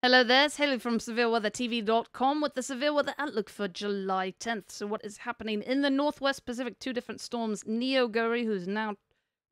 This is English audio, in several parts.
Hello there, it's Hayley from SevereWeatherTV.com with the Severe Weather Outlook for July 10th. So what is happening in the Northwest Pacific? Two different storms, Neoguri, who's now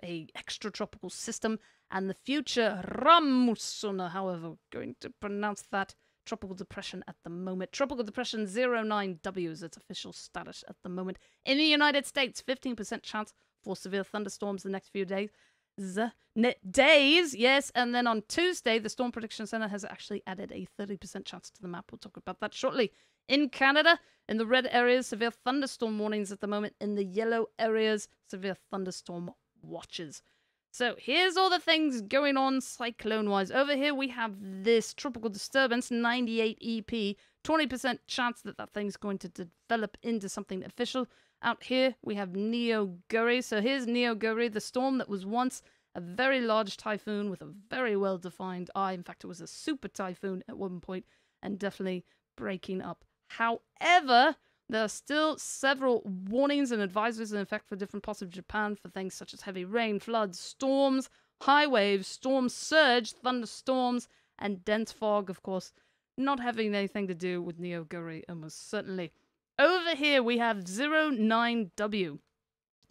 a extratropical system, and the future Rammasun, however, we're going to pronounce that tropical depression at the moment. Tropical depression 09W is its official status at the moment. In the United States, 15% chance for severe thunderstorms the next few days. Yes, and then on Tuesday, the Storm Prediction Center has actually added a 30% chance to the map. We'll talk about that shortly. In Canada, in the red areas, severe thunderstorm warnings at the moment. In the yellow areas, severe thunderstorm watches. So here's all the things going on cyclone-wise. Over here, we have this tropical disturbance, 98 EP, 20% chance that that thing's going to develop into something official. Out here, we have Neoguri. So here's Neoguri, the storm that was once a very large typhoon with a very well-defined eye. In fact, it was a super typhoon at one point and definitely breaking up. However, there are still several warnings and advisories in effect for different parts of Japan for things such as heavy rain, floods, storms, high waves, storm surge, thunderstorms, and dense fog, of course, not having anything to do with Neoguri, almost certainly. Over here, we have 09W.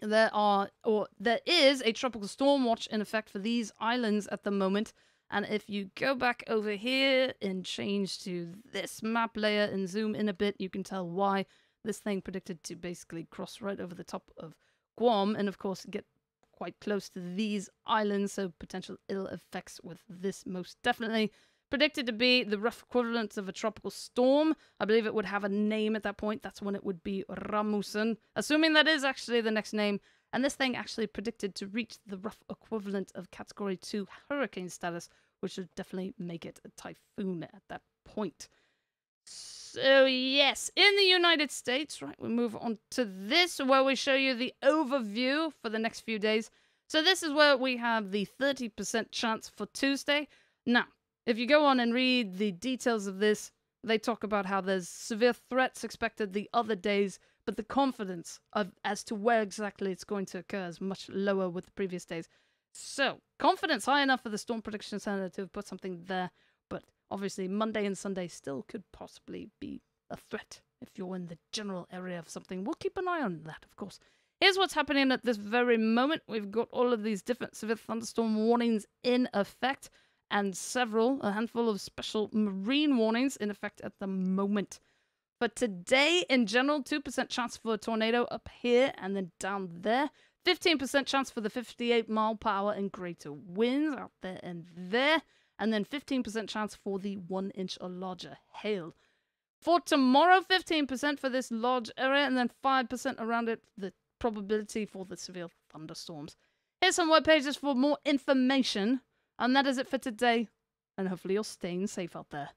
There is a tropical storm watch in effect for these islands at the moment. And if you go back over here and change to this map layer and zoom in a bit, you can tell why this thing predicted to basically cross right over the top of Guam and, of course, get quite close to these islands. So potential ill effects with this most definitely. Predicted to be the rough equivalent of a tropical storm. I believe it would have a name at that point. That's when it would be Rammasun, assuming that is actually the next name. And this thing actually predicted to reach the rough equivalent of Category 2 hurricane status, which would definitely make it a typhoon at that point. So yes, in the United States, right, we move on to this, where we show you the overview for the next few days. So this is where we have the 30% chance for Tuesday. Now, if you go on and read the details of this, they talk about how there's severe threats expected the other days, but the confidence as to where exactly it's going to occur is much lower with the previous days. So, confidence high enough for the Storm Prediction Center to have put something there, but obviously Monday and Sunday still could possibly be a threat if you're in the general area of something. We'll keep an eye on that, of course. Here's what's happening at this very moment. We've got all of these different severe thunderstorm warnings in effect, and a handful of special marine warnings in effect at the moment. For today, in general, 2% chance for a tornado up here and then down there. 15% chance for the 58-mile-per-hour and greater winds out there and there. And then 15% chance for the 1-inch or larger hail. For tomorrow, 15% for this large area and then 5% around it, the probability for the severe thunderstorms. Here's some web pages for more information. And that is it for today. And hopefully you're staying safe out there.